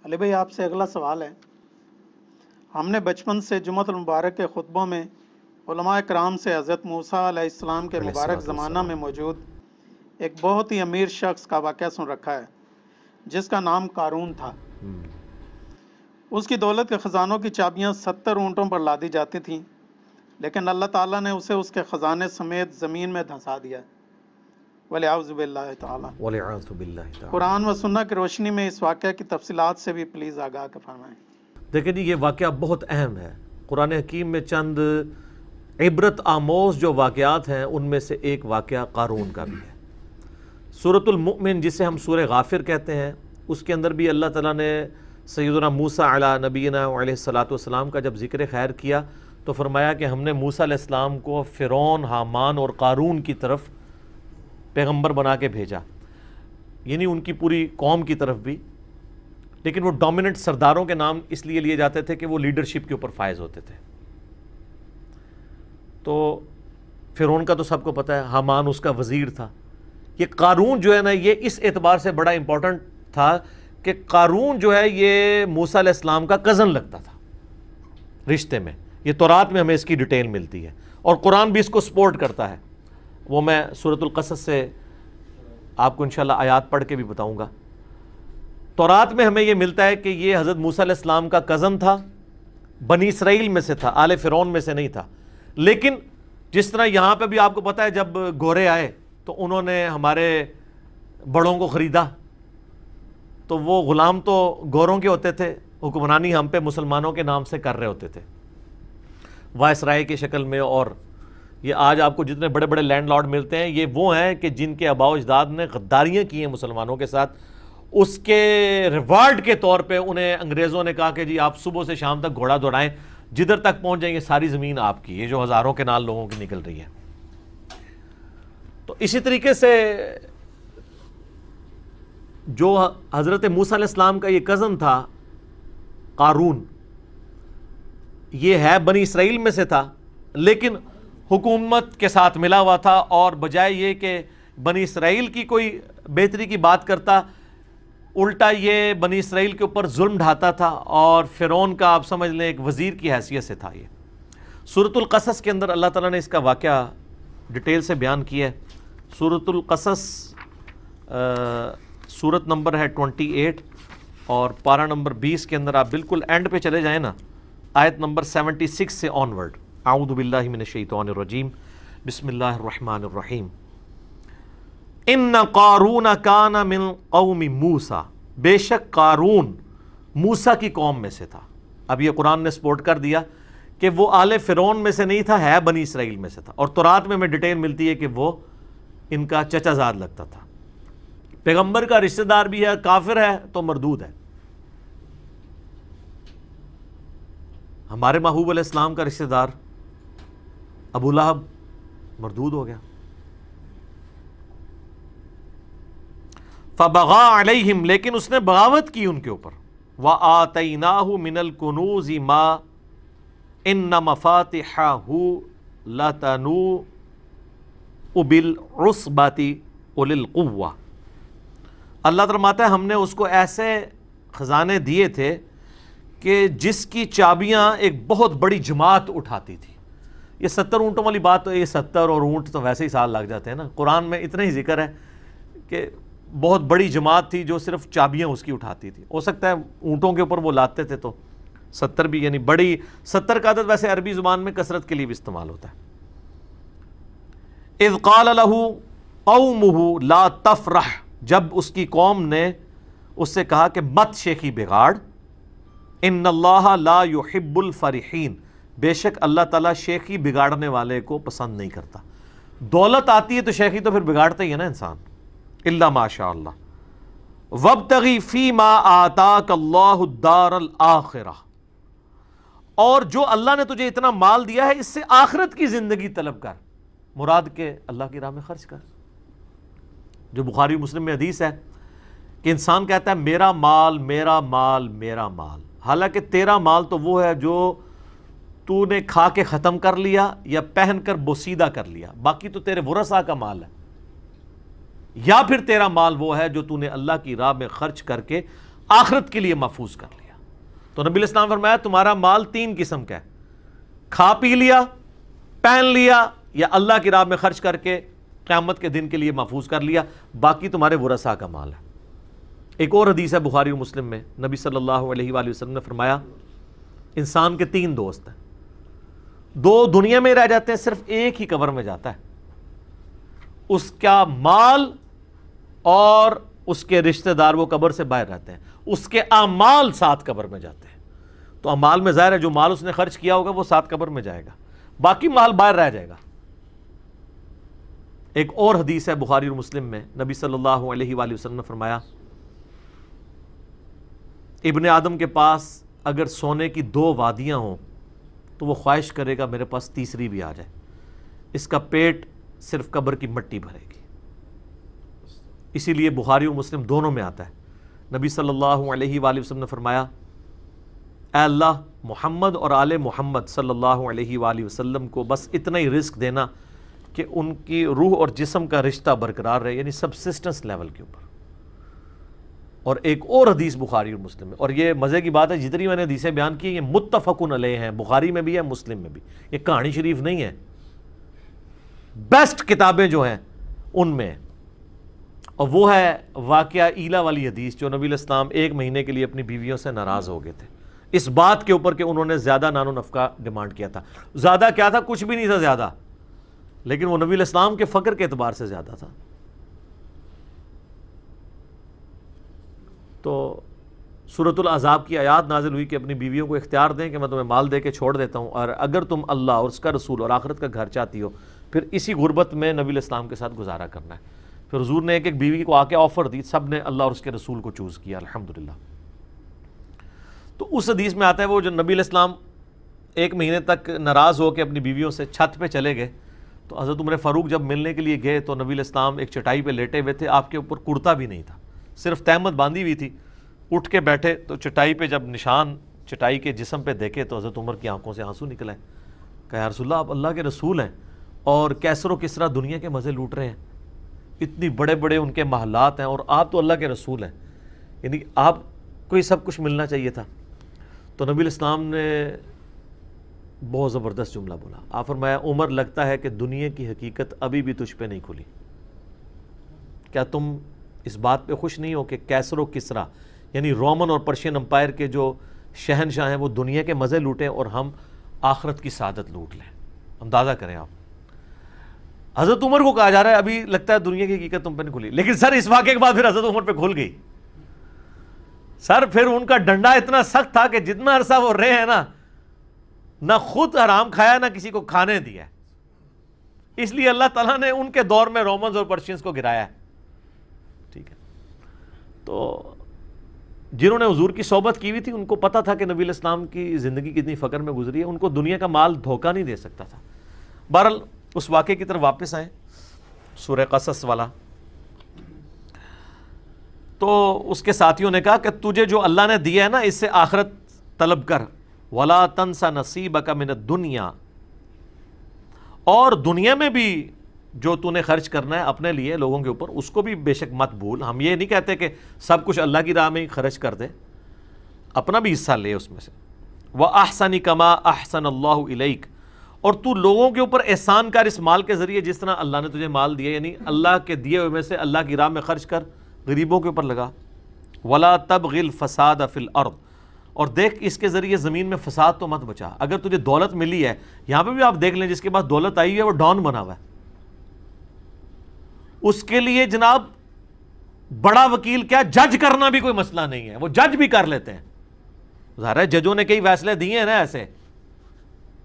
علی بھائی آپ سے اگلا سوال ہے، ہم نے بچپن سے جمعۃ المبارک کے خطبوں میں علماء کرام سے حضرت موسیٰ علیہ السلام کے علیہ مبارک الصلوۃ زمانہ میں والسلام۔ موجود ایک بہت ہی امیر شخص کا واقعہ سن رکھا ہے جس کا نام قارون تھا۔ اس کی دولت کے خزانوں کی چابیاں 70 اونٹوں پر لادی جاتی تھیں، لیکن اللہ تعالیٰ نے اسے اس کے خزانے سمیت زمین میں دھنسا دیا، وَلِعَوْذُ بِاللَّهِ تعالیٰ۔ وَلِعَاذُ بِاللَّهِ تعالیٰ۔ قرآن و سنت کی روشنی میں اس واقعہ کی تفصیلات سے بھی پلیز آگاہ فرمائیں۔ دیکھیں جی، یہ واقعہ بہت اہم ہے۔ قرآن حکیم میں چند عبرت آموز جو واقعات ہیں ان میں سے ایک واقعہ قارون کا بھی ہے۔ سورۃ المؤمن جسے ہم سورہ غافر کہتے ہیں، اس کے اندر بھی اللہ تعالیٰ نے سیدنا موسیٰ علیہ نبینا علیہ الصلوۃ والسلام کا جب ذکر خیر کیا تو فرمایا کہ ہم نے موسیٰ علیہ السلام کو فرعون، حامان اور قارون کی طرف پیغمبر بنا کے بھیجا، یعنی ان کی پوری قوم کی طرف بھی، لیکن وہ ڈومیننٹ سرداروں کے نام اس لیے لیے جاتے تھے کہ وہ لیڈرشپ کے اوپر فائز ہوتے تھے۔ تو فرعون کا تو سب کو پتہ ہے، حامان اس کا وزیر تھا۔ یہ قارون جو ہے نا، یہ اس اعتبار سے بڑا امپورٹنٹ تھا کہ قارون جو ہے یہ موسیٰ علیہ السلام کا کزن لگتا تھا رشتے میں۔ یہ تورات میں ہمیں اس کی ڈیٹیل ملتی ہے اور قرآن بھی اس کو سپورٹ کرتا ہے، وہ میں سورۃ القصص سے آپ کو انشاءاللہ آیات پڑھ کے بھی بتاؤں گا۔ تورات میں ہمیں یہ ملتا ہے کہ یہ حضرت موسیٰ علیہ السلام کا کزن تھا، بنی اسرائیل میں سے تھا، آل فرعون میں سے نہیں تھا۔ لیکن جس طرح یہاں پہ بھی آپ کو پتہ ہے جب گورے آئے تو انہوں نے ہمارے بڑوں کو خریدا، تو وہ غلام تو گوروں کے ہوتے تھے، حکمرانی ہم پہ مسلمانوں کے نام سے کر رہے ہوتے تھے وائسرائے کی شکل میں۔ اور یہ آج آپ کو جتنے بڑے بڑے لینڈ لارڈ ملتے ہیں یہ وہ ہیں کہ جن کے آباء و اجداد نے غداریاں کی ہیں مسلمانوں کے ساتھ، اس کے ریوارڈ کے طور پہ انہیں انگریزوں نے کہا کہ جی آپ صبح سے شام تک گھوڑا دوڑائیں، جدھر تک پہنچ جائیں گے ساری زمین آپ کی، یہ جو ہزاروں کے نال لوگوں کی نکل رہی ہے۔ تو اسی طریقے سے جو حضرت موسیٰ علیہ السلام کا یہ کزن تھا قارون، یہ ہے بنی اسرائیل میں سے تھا، لیکن حکومت کے ساتھ ملا ہوا تھا، اور بجائے یہ کہ بنی اسرائیل کی کوئی بہتری کی بات کرتا، الٹا یہ بنی اسرائیل کے اوپر ظلم ڈھاتا تھا، اور فرعون کا آپ سمجھ لیں ایک وزیر کی حیثیت سے تھا۔ یہ سورۃ القصص کے اندر اللہ تعالیٰ نے اس کا واقعہ ڈیٹیل سے بیان کیا ہے۔ سورۃ القصص سورت نمبر ہے 28 اور پارہ نمبر 20 کے اندر آپ بالکل اینڈ پہ چلے جائیں نا، آیت نمبر 76 سے آنورڈ۔ اعوذ باللہ من الشیطان الرجیم، بسم اللہ الرحمن الرحیم۔ ان قارون کان من قوم موسیٰ، بے شک قارون موسیٰ کی قوم میں سے تھا۔ اب یہ قرآن نے سپورٹ کر دیا کہ وہ آل فرعون میں سے نہیں تھا، ہے بنی اسرائیل میں سے تھا، اور تورات میں ڈیٹیل ملتی ہے کہ وہ ان کا چچا زاد لگتا تھا، پیغمبر کا رشتہ دار بھی ہے، کافر ہے تو مردود ہے۔ ہمارے محبوب علیہ السلام کا رشتہ دار ابو لہب مردود ہو گیا۔ فبغى علیہم، لیکن اس نے بغاوت کی ان کے اوپر۔ وآتیناہ من الکنوز ما ان مفاتحہ لتنوء بالعصبۃ اولي القوہ۔ اللہ فرماتا ہے ہم نے اس کو ایسے خزانے دیے تھے کہ جس کی چابیاں ایک بہت بڑی جماعت اٹھاتی تھی۔ یہ 70 اونٹوں والی بات تو یہ 70 اور اونٹ تو ویسے ہی سال لگ جاتے ہیں نا، قرآن میں اتنا ہی ذکر ہے کہ بہت بڑی جماعت تھی جو صرف چابیاں اس کی اٹھاتی تھی۔ ہو سکتا ہے اونٹوں کے اوپر وہ لاتے تھے تو 70 بھی، یعنی بڑی 70 کا عدد ویسے عربی زبان میں کثرت کے لیے بھی استعمال ہوتا ہے۔ اذ قال له قومه لا تفرح، جب اس کی قوم نے اس سے کہا کہ مت شیخی بگاڑ، ان اللہ لا يحب الفرحین، بے شک اللہ تعالیٰ شیخی بگاڑنے والے کو پسند نہیں کرتا۔ دولت آتی ہے تو شیخی تو پھر بگاڑتا ہی ہے نا انسان، الا ماشاء اللہ۔ وابتغی فیما آتاک اللہ الدار الآخرہ، اور جو اللہ نے تجھے اتنا مال دیا ہے اس سے آخرت کی زندگی طلب کر، مراد کے اللہ کی راہ میں خرچ کر۔ جو بخاری مسلم میں حدیث ہے کہ انسان کہتا ہے میرا مال میرا مال میرا مال، حالانکہ تیرا مال تو وہ ہے جو تو نے کھا کے ختم کر لیا یا پہن کر بوسیدہ کر لیا، باقی تو تیرے ورثاء کا مال ہے۔ یا پھر تیرا مال وہ ہے جو تو نے اللہ کی راہ میں خرچ کر کے آخرت کے لیے محفوظ کر لیا. تو نبی علیہ السلام فرمایا تمہارا مال 3 قسم کا ہے, کھا پی لیا, پہن لیا, یا اللہ کی راہ میں خرچ کر کے قیامت کے دن کے لیے محفوظ کر لیا, باقی تمہارے ورثاء کا مال ہے. ایک اور حدیث ہے بخاری و مسلم میں, نبی صلی اللہ علیہ وآلہ وسلم نے فرمایا انسان کے 3 دوست ہیں, 2 دنیا میں رہ جاتے ہیں, صرف ایک ہی قبر میں جاتا ہے, اس کا مال اور اس کے رشتہ دار وہ قبر سے باہر رہتے ہیں, اس کے اعمال 7 قبر میں جاتے ہیں. تو اعمال میں ظاہر ہے جو مال اس نے خرچ کیا ہوگا وہ 7 قبر میں جائے گا, باقی مال باہر رہ جائے گا. ایک اور حدیث ہے بخاری اور مسلم میں, نبی صلی اللہ علیہ وآلہ وسلم نے فرمایا ابن آدم کے پاس اگر سونے کی 2 وادیاں ہوں تو وہ خواہش کرے گا میرے پاس تیسری بھی آ جائے, اس کا پیٹ صرف قبر کی مٹی بھرے گی. اسی لیے بخاری و مسلم دونوں میں آتا ہے, نبی صلی اللہ علیہ وآلہ وسلم نے فرمایا اے اللہ محمد اور آل محمد صلی اللہ علیہ وآلہ وسلم کو بس اتنا ہی رزق دینا کہ ان کی روح اور جسم کا رشتہ برقرار رہے, یعنی سبسسٹنس لیول کے اوپر. اور ایک اور حدیث بخاری اور مسلم میں, اور یہ مزے کی بات ہے جتنی میں نے حدیثیں بیان کی یہ متفقن علیہ ہیں, بخاری میں بھی ہے مسلم میں بھی, یہ کہانی شریف نہیں ہے, بیسٹ کتابیں جو ہیں ان میں. اور وہ ہے واقعہ ایلا والی حدیث جو نبی علیہ السلام 1 مہینے کے لیے اپنی بیویوں سے ناراض ہو گئے تھے اس بات کے اوپر کہ انہوں نے زیادہ نان و نفقہ ڈیمانڈ کیا تھا. زیادہ کیا تھا؟ کچھ بھی نہیں تھا زیادہ, لیکن وہ نبی علیہ السلام کے فقر کے اعتبار سے زیادہ تھا. تو سورۃ الاحزاب کی آیات نازل ہوئی کہ اپنی بیویوں کو اختیار دیں کہ میں تمہیں مال دے کے چھوڑ دیتا ہوں, اور اگر تم اللہ اور اس کا رسول اور آخرت کا گھر چاہتی ہو پھر اسی غربت میں نبی علیہ السلام کے ساتھ گزارا کرنا ہے. پھر حضور نے ایک ایک بیوی کو آ کے آفر دی, سب نے اللہ اور اس کے رسول کو چوز کیا الحمدللہ. تو اس حدیث میں آتا ہے وہ جو نبی علیہ السلام 1 مہینے تک ناراض ہو کے اپنی بیویوں سے چھت پہ چلے گئے, تو حضرت عمر فاروق جب ملنے کے لیے گئے تو نبی علیہ السلام ایک چٹائی پہ لیٹے ہوئے تھے, آپ کے اوپر کرتا بھی نہیں تھا, صرف تہمت باندھی ہوئی تھی. اٹھ کے بیٹھے تو چٹائی پہ جب نشان چٹائی کے جسم پہ دیکھے تو حضرت عمر کی آنکھوں سے آنسو نکلے. کہا یا رسول اللہ آپ اللہ کے رسول ہیں اور کیسر و کسرا دنیا کے مزے لوٹ رہے ہیں, اتنی بڑے بڑے ان کے محلات ہیں, اور آپ تو اللہ کے رسول ہیں, یعنی آپ کو یہ سب کچھ ملنا چاہیے تھا. تو نبی علیہ السلام نے بہت زبردست جملہ بولا, آپ فرمایا عمر لگتا ہے کہ دنیا کی حقیقت ابھی بھی تجھ پہ نہیں کھلی, کیا تم اس بات پہ خوش نہیں ہو کہ کیسر و کسرا یعنی رومن اور پرشین امپائر کے جو شہنشاہ ہیں وہ دنیا کے مزے لوٹیں اور ہم آخرت کی سعادت لوٹ لیں. اندازہ کریں آپ, حضرت عمر کو کہا جا رہا ہے ابھی لگتا ہے دنیا کی حقیقت تم پہ نہیں کھلی, لیکن سر اس واقعے کے بعد پھر حضرت عمر پہ کھل گئی. سر پھر ان کا ڈنڈا اتنا سخت تھا کہ جتنا عرصہ وہ رہے ہیں نا, نہ خود حرام کھایا نہ کسی کو کھانے دیا, اس لیے اللہ تعالیٰ نے ان کے دور میں رومنز اور پرشینز کو گرایا ہے. ٹھیک ہے, تو جنہوں نے حضور کی صحبت کی ہوئی تھی ان کو پتا تھا کہ نبی علیہ السلام کی زندگی کتنی فقر میں گزری ہے, ان کو دنیا کا مال دھوکہ نہیں دے سکتا تھا. بہرحال اس واقعے کی طرف واپس آئیں, سورہ قصص والا. تو اس کے ساتھیوں نے کہا کہ تجھے جو اللہ نے دیا ہے نا اس سے آخرت طلب کر, وَلَا تَنْسَ نَصِيبَكَ مِنَ الدُّنْيَا, اور دنیا میں بھی جو تو نے خرچ کرنا ہے اپنے لیے لوگوں کے اوپر اس کو بھی بے شک مت بھول. ہم یہ نہیں کہتے کہ سب کچھ اللہ کی راہ میں ہی خرچ کر دے, اپنا بھی حصہ لے اس میں سے. وَأَحْسَنِ كَمَا أَحْسَنَ اللَّهُ إِلَيْكَ, اور تو لوگوں کے اوپر احسان کر اس مال کے ذریعے جس طرح اللہ نے تجھے مال دیا, یعنی اللہ کے دیے ہوئے میں سے اللہ کی راہ میں خرچ کر, غریبوں کے اوپر لگا. وَلَا تَبْغِ الْفَسَادَ فِي الْأَرْضِ, اور دیکھ اس کے ذریعے زمین میں فساد تو مت بچا. اگر تجھے دولت ملی ہے, یہاں پہ بھی آپ دیکھ لیں جس کے پاس دولت آئی ہے وہ ڈان بنا ہوا ہے, اس کے لیے جناب بڑا وکیل کیا جج کرنا بھی کوئی مسئلہ نہیں ہے, وہ جج بھی کر لیتے ہیں. ظاہر ہے ججوں نے کئی فیصلے دیے ہیں نا ایسے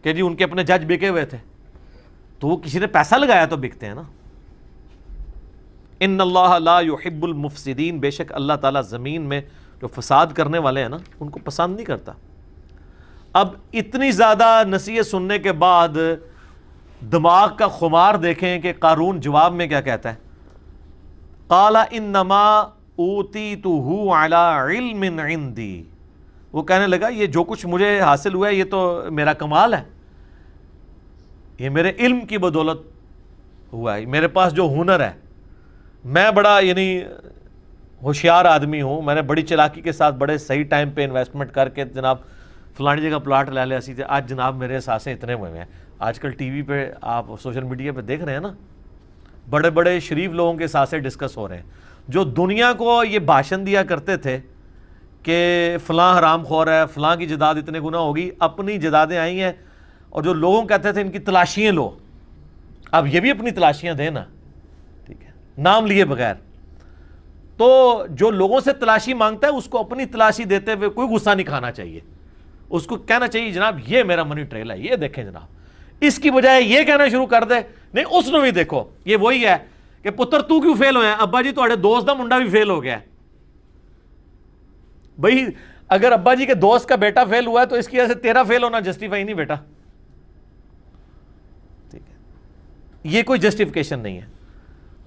کہ جی ان کے اپنے جج بکے ہوئے تھے, تو وہ کسی نے پیسہ لگایا تو بکتے ہیں نا. ان اللہ لا يحب المفسدین, بے شک اللہ تعالیٰ زمین میں جو فساد کرنے والے ہیں نا ان کو پسند نہیں کرتا. اب اتنی زیادہ نصیحت سننے کے بعد دماغ کا خمار دیکھیں کہ قارون جواب میں کیا کہتا ہے. قال انما اوتیتہ علی علم عندی, وہ کہنے لگا یہ جو کچھ مجھے حاصل ہوا ہے یہ تو میرا کمال ہے, یہ میرے علم کی بدولت ہوا ہے, میرے پاس جو ہنر ہے, میں بڑا یعنی ہوشیار آدمی ہوں, میں نے بڑی چلاکی کے ساتھ بڑے صحیح ٹائم پہ انویسٹمنٹ کر کے جناب فلانی جگہ پلاٹ لے لے اسی تھے, آج جناب میرے احساسیں اتنے ہوئے ہیں. آج کل ٹی وی پہ آپ سوشل میڈیا پہ دیکھ رہے ہیں نا, بڑے بڑے شریف لوگوں کے احساسیں ڈسکس ہو رہے ہیں, جو دنیا کو یہ بھاشن دیا کرتے تھے کہ فلاں حرام خور ہے, فلاں کی جداد اتنے گناہ ہوگی, اپنی جدادیں آئی ہیں. اور جو لوگوں کہتے تھے ان کی تلاشیاں لو, اب یہ بھی اپنی تلاشیاں دیں نا, ٹھیک ہے, نام لیے بغیر. تو جو لوگوں سے تلاشی مانگتا ہے اس کو اپنی تلاشی دیتے ہوئے کوئی غصہ نہیں کھانا چاہیے. اس کو کہنا چاہیے جناب یہ میرا منی ٹریل ہے, یہ دیکھیں جناب, اس کی بجائے یہ کہنا شروع کر دے نہیں اس نے بھی دیکھو. یہ وہی ہے کہ پتر تو کیوں فیل ہویا, ابا جی تھوڑے دوست دا منڈا بھی فیل ہو گیا ہے. بھئی اگر ابا جی کے دوست کا بیٹا فیل ہوا ہے تو اس کی وجہ سے تیرا فیل ہونا جسٹیفائی نہیں بیٹا, ٹھیک ہے, یہ کوئی جسٹیفیکیشن نہیں ہے.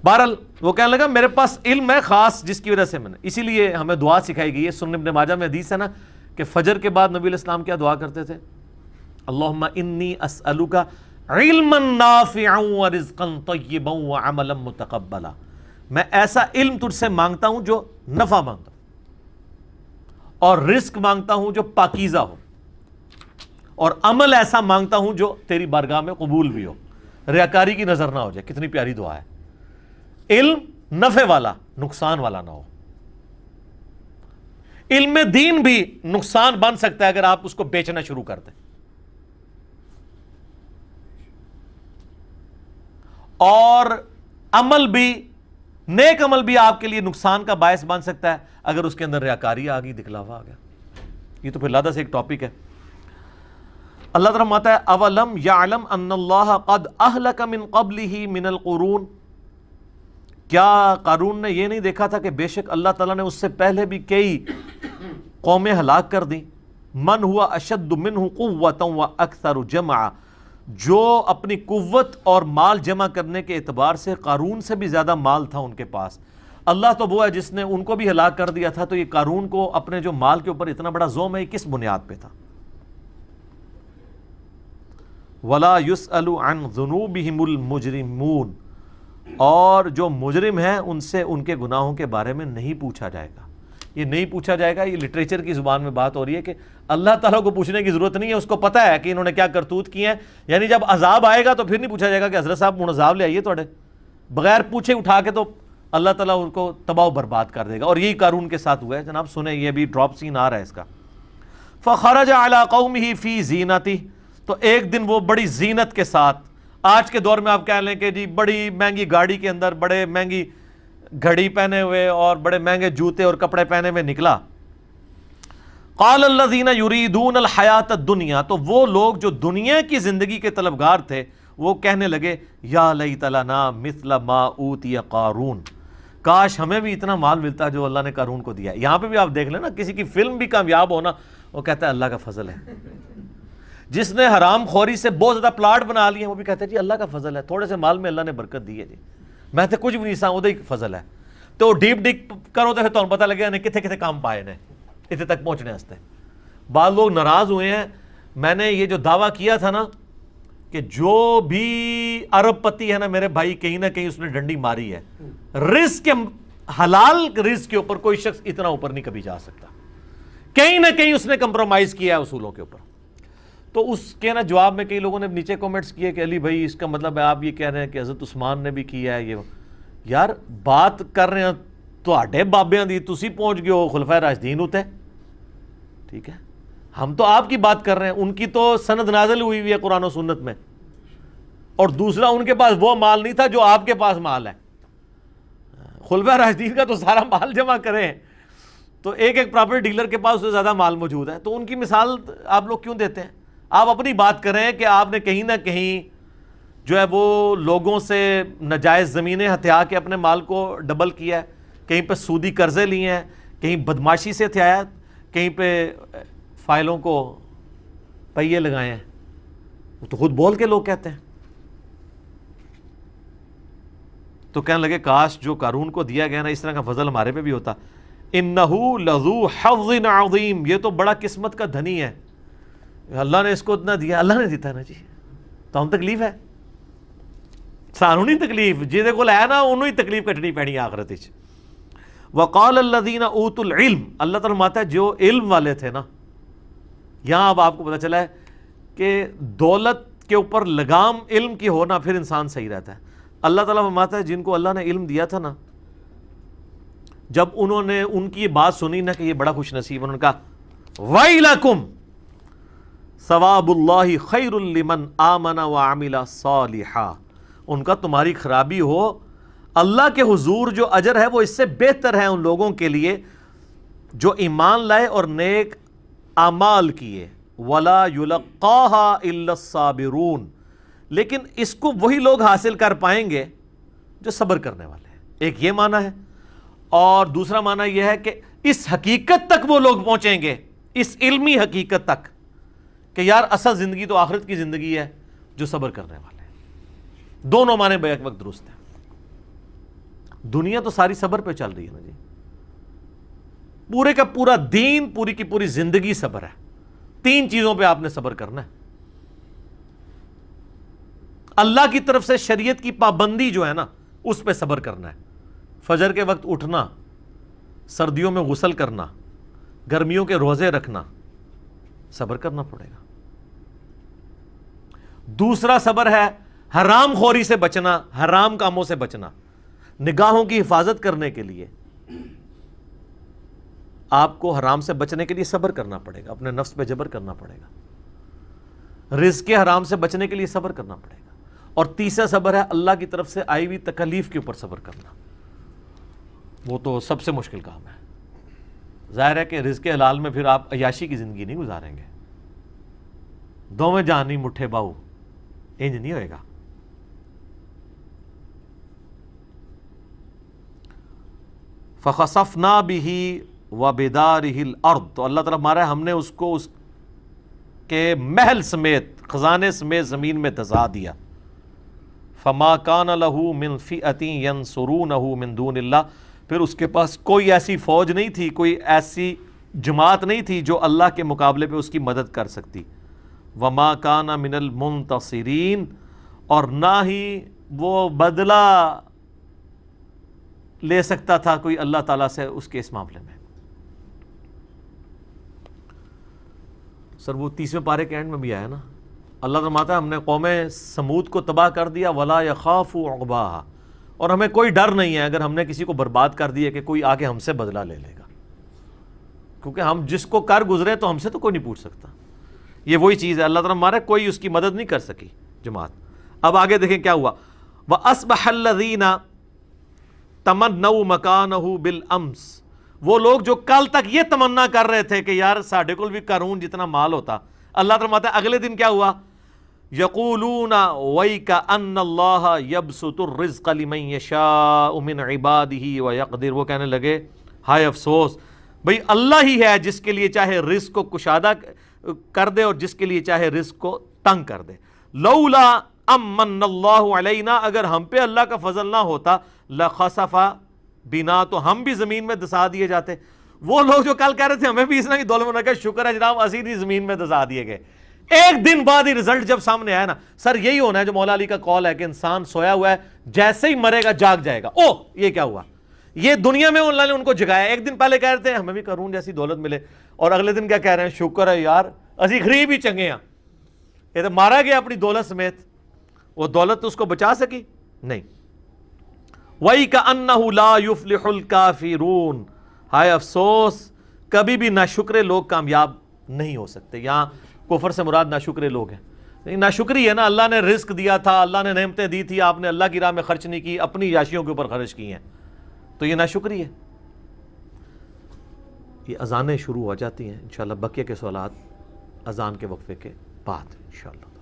بہرحال وہ کہنے لگا میرے پاس علم ہے خاص جس کی وجہ سے میں نے, اسی لیے ہمیں دعا سکھائی گئی ہے. سنن ابن ماجہ میں حدیث ہے نا کہ فجر کے بعد نبی علیہ السلام کیا دعا کرتے تھے, اللہم انی اسألک علما نافعا ورزقا طیبا وعملا متقبلا. میں ایسا علم تجھ سے مانگتا ہوں جو نفع مانگتا ہوں, اور رزق مانگتا ہوں جو پاکیزہ ہو, اور عمل ایسا مانگتا ہوں جو تیری بارگاہ میں قبول بھی ہو, ریاکاری کی نظر نہ ہو جائے. کتنی پیاری دعا ہے. علم نفع والا, نقصان والا نہ ہو. علم دین بھی نقصان بن سکتا ہے اگر آپ اس کو بیچنا شروع کر دیں, اور عمل بھی, نیک عمل بھی آپ کے لیے نقصان کا باعث بن سکتا ہے اگر اس کے اندر ریاکاری آ گئی, دکھلاوا آ گیا. یہ تو پھر لادہ سے ایک ٹاپک ہے. اللہ تعالیٰ فرماتا ہے اولم یعلم ان اللہ قد اہلک من قبلہ من القرون, کیا قارون نے یہ نہیں دیکھا تھا کہ بے شک اللہ تعالیٰ نے اس سے پہلے بھی کئی قومیں ہلاک کر دیں. من ہوا اشد منہ قوتا واکثر جمعا, جو اپنی قوت اور مال جمع کرنے کے اعتبار سے قارون سے بھی زیادہ مال تھا ان کے پاس. اللہ تو وہ ہے جس نے ان کو بھی ہلاک کر دیا تھا, تو یہ قارون کو اپنے جو مال کے اوپر اتنا بڑا زوم ہے یہ کس بنیاد پہ تھا. ولا يسأل عن ذنوبهم المجرمون, اور جو مجرم ہیں ان سے ان کے گناہوں کے بارے میں نہیں پوچھا جائے گا. یہ نہیں پوچھا جائے گا, یہ لٹریچر کی زبان میں بات ہو رہی ہے کہ اللہ تعالیٰ کو پوچھنے کی ضرورت نہیں ہے, اس کو پتہ ہے کہ انہوں نے کیا کرتوت کی ہیں. یعنی جب عذاب آئے گا تو پھر نہیں پوچھا جائے گا کہ حضرت صاحب عذاب لے آئیے توڑے, بغیر پوچھے اٹھا کے تو اللہ تعالیٰ ان کو تباہ و برباد کر دے گا. اور یہی قارون کے ساتھ ہوا ہے جناب. سنیں, یہ بھی ڈراپ سین آ رہا ہے اس کا. فخرج علی قومہ فی زینتہ, تو ایک دن وہ بڑی زینت کے ساتھ, آج کے دور میں آپ کہہ لیں کہ جی بڑی مہنگی گاڑی کے اندر بڑے مہنگی گھڑی پہنے ہوئے اور بڑے مہنگے جوتے اور کپڑے پہنے ہوئے نکلا. قال الذین یریدون الحیات الدنیا, تو وہ لوگ جو دنیا کی زندگی کے طلبگار تھے وہ کہنے لگے یا لیت لنا مثل ما اوتی قارون, کاش ہمیں بھی اتنا مال ملتا جو اللہ نے قارون کو دیا. یہاں پہ بھی آپ دیکھ لیں نا, کسی کی فلم بھی کامیاب ہونا وہ کہتا ہے اللہ کا فضل ہے. جس نے حرام خوری سے بہت زیادہ پلاٹ بنا لیے وہ بھی کہتے ہیں جی اللہ کا فضل ہے, تھوڑے سے مال میں اللہ نے برکت دی ہے جی, میں تو کچھ بھی نہیں سا وہ فضل ہے. تو ڈیپ ڈک کرو تو پھر تمہیں پتہ لگے کتنے کتنے کام پائے نے اتنے تک پہنچنے واسطے. بعض لوگ ناراض ہوئے ہیں, میں نے یہ جو دعویٰ کیا تھا نا کہ جو بھی ارب پتی ہے نا میرے بھائی, کہیں نہ کہیں اس نے ڈنڈی ماری ہے. رزق کے حلال رزق کے اوپر کوئی شخص اتنا اوپر نہیں کبھی جا سکتا, کہیں نہ کہیں اس نے کمپرومائز کیا ہے اصولوں کے اوپر. تو اس کے نا جواب میں کئی لوگوں نے نیچے کومنٹس کیے کہ علی بھائی اس کا مطلب ہے آپ یہ کہہ رہے ہیں کہ حضرت عثمان نے بھی کیا ہے. یہ یار بات کر رہے ہیں تواڈے بابیاں دی, تسی پہنچ گئے ہو خلفائے راشدین ہوتے, ٹھیک ہے, ہم تو آپ کی بات کر رہے ہیں. ان کی تو سند نازل ہوئی ہے قرآن و سنت میں, اور دوسرا ان کے پاس وہ مال نہیں تھا جو آپ کے پاس مال ہے. خلفائے راشدین کا تو سارا مال جمع کریں تو ایک ایک پراپرٹی ڈیلر کے پاس اس سے زیادہ مال موجود ہے. تو ان کی مثال آپ لوگ کیوں دیتے ہیں؟ آپ اپنی بات کریں کہ آپ نے کہیں نہ کہیں جو ہے وہ لوگوں سے ناجائز زمینیں ہتھیا کے اپنے مال کو ڈبل کیا ہے, کہیں پہ سودی قرضے لیے ہیں, کہیں بدماشی سے ہتھیایا, کہیں پہ فائلوں کو پہیے لگائے ہیں. وہ تو خود بول کے لوگ کہتے ہیں. تو کہنے لگے کاش جو قارون کو دیا گیا نا اس طرح کا فضل ہمارے پہ بھی ہوتا. انہو لذو حظ عظیم, یہ تو بڑا قسمت کا دھنی ہے, اللہ نے اس کو اتنا دیا, اللہ نے دیتا ہے نا جی. تو ہم تکلیف ہے سانو نہیں تکلیف, جہدے کول ہے نا انہوں ہی تکلیف کٹنی پینی آخرت وچ. وقال الذین اوتوا العلم، اللہ تعالیٰ فرماتا ہے جو علم والے تھے نا، یہاں اب آپ کو پتہ چلا ہے کہ دولت کے اوپر لگام علم کی ہونا پھر انسان صحیح رہتا ہے۔ اللہ تعالیٰ فرماتا ہے جن کو اللہ نے علم دیا تھا نا، جب انہوں نے ان کی بات سنی نا کہ یہ بڑا خوش نصیب، انہوں نے کہا وَيْلَكُمْ ثواب اللہ خیر لمن آمن وعمل صالحا، ان کا تمہاری خرابی ہو، اللہ کے حضور جو اجر ہے وہ اس سے بہتر ہے ان لوگوں کے لیے جو ایمان لائے اور نیک اعمال کیے۔ وَلَا يُلَقَّاهَا إِلَّا الصَّابِرُونَ، لیکن اس کو وہی لوگ حاصل کر پائیں گے جو صبر کرنے والے ہیں۔ ایک یہ معنی ہے، اور دوسرا معنی یہ ہے کہ اس حقیقت تک وہ لوگ پہنچیں گے، اس علمی حقیقت تک کہ یار اصل زندگی تو آخرت کی زندگی ہے، جو صبر کرنے والے ہیں۔ دونوں معنی بیک وقت درست ہیں۔ دنیا تو ساری صبر پہ چل رہی ہے نا جی، پورے کا پورا دین، پوری کی پوری زندگی صبر ہے۔ تین چیزوں پہ آپ نے صبر کرنا ہے۔ اللہ کی طرف سے شریعت کی پابندی جو ہے نا، اس پہ صبر کرنا ہے۔ فجر کے وقت اٹھنا، سردیوں میں غسل کرنا، گرمیوں کے روزے رکھنا، صبر کرنا پڑے گا۔ دوسرا صبر ہے حرام خوری سے بچنا، حرام کاموں سے بچنا، نگاہوں کی حفاظت کرنے کے لیے آپ کو حرام سے بچنے کے لیے صبر کرنا پڑے گا، اپنے نفس پہ جبر کرنا پڑے گا، رزق کے حرام سے بچنے کے لیے صبر کرنا پڑے گا۔ اور تیسرا صبر ہے اللہ کی طرف سے آئی ہوئی تکلیف کے اوپر صبر کرنا، وہ تو سب سے مشکل کام ہے۔ ظاہر ہے کہ رزق حلال میں پھر آپ عیاشی کی زندگی نہیں گزاریں گے، دوویں جہانی مٹھے باؤ، انج نہیں ہوئے گا۔ فَخَسَفْنَا بِهِ وَبِدَارِهِ الْأَرْضِ، تو اللہ تعالیٰ ہمارا ہم نے اس کو اس کے محل سمیت، خزانے سمیت زمین میں دھسا دیا۔ فَمَا كَانَ لَهُ مِنْ فِئَةٍ يَنْصُرُونَهُ مِنْ دُونِ اللَّهِ، پھر اس کے پاس کوئی ایسی فوج نہیں تھی، کوئی ایسی جماعت نہیں تھی جو اللہ کے مقابلے پہ اس کی مدد کر سکتی۔ وَمَا كَانَ مِنَ الْمُنْتَصِرِينَ، اور نہ ہی وہ بدلہ لے سکتا تھا کوئی اللہ تعالیٰ سے اس کے اس معاملے میں۔ سر وہ 30ویں پارے کے اینڈ میں بھی آیا نا، اللہ فرماتا ہے ہم نے قوم سمود کو تباہ کر دیا، وَلَا يَخَافُ عُقْبَاهَا، اور ہمیں کوئی ڈر نہیں ہے اگر ہم نے کسی کو برباد کر دیا کہ کوئی آگے ہم سے بدلہ لے لے گا، کیونکہ ہم جس کو کر گزرے تو ہم سے تو کوئی نہیں پوچھ سکتا۔ یہ وہی چیز ہے، اللہ تعالیٰ ہمارا کوئی اس کی مدد نہیں کر سکی جماعت۔ اب آگے دیکھیں کیا ہوا، وَأَصْبَحَ الَّذِينَ تَمَنَّوْا مَكَانَهُ بِالْأَمْسِ، وہ لوگ جو کل تک یہ تمنا کر رہے تھے کہ یار ساڈے کول بھی قارون جتنا مال ہوتا، اللہ تعالیٰ فرماتا ہے اگلے دن کیا ہوا، یقولون وَيْكَ أَنَّ اللَّهَ يَبْسُطُ الرِّزْقَ لِمَن يَشَاءُ مِنْ عِبَادِهِ وَيَقْدِرُ، وہ کہنے لگے ہائے افسوس، بھئی اللہ ہی ہے جس کے لیے چاہے رزق کو کشادہ کر دے اور جس کے لیے چاہے رزق کو تنگ کر دے۔ لولا امن اللہ علینا، اگر ہم پہ اللہ کا فضل نہ ہوتا، لخسف بنا، تو ہم بھی زمین میں دسا دیے جاتے۔ وہ لوگ جو کل کہہ رہے تھے ہمیں بھی اس نے کی دولت میں، شکر ہے جناب اسی دی زمین میں دسا دیے گئے۔ ایک دن بعد ہی رزلٹ جب سامنے آیا نا، سر یہی ہونا ہے جو مولا علی کا قول ہے کہ انسان سویا ہوا ہے، جیسے ہی مرے گا جاگ جائے گا۔ او یہ کیا ہوا، یہ دنیا میں اللہ نے ان کو جگایا۔ ایک دن پہلے کہہ رہے تھے ہمیں بھی قارون جیسی دولت ملے، اور اگلے دن کیا کہہ رہے ہیں، شکر ہے یار اسی غریب ہی چنگے ہیں۔ یہ تو مارا گیا اپنی دولت سمیت، وہ دولت تو اس کو بچا سکی نہیں۔ وَيْكَأَنَّهُ لَا يُفْلِحُ الْكَافِرُونَ، ہائے افسوس کبھی بھی ناشکرے لوگ کامیاب نہیں ہو سکتے۔ یہاں کفر سے مراد ناشکرے لوگ ہیں، ناشکری ہے نا، اللہ نے رزق دیا تھا، اللہ نے نعمتیں دی تھی، آپ نے اللہ کی راہ میں خرچ نہیں کی، اپنی عیاشیوں کے اوپر خرچ کی ہیں، تو یہ ناشکری ہے۔ یہ اذانیں شروع ہو جاتی ہیں انشاءاللہ، بقیہ کے سوالات اذان کے وقفے کے بعد انشاءاللہ۔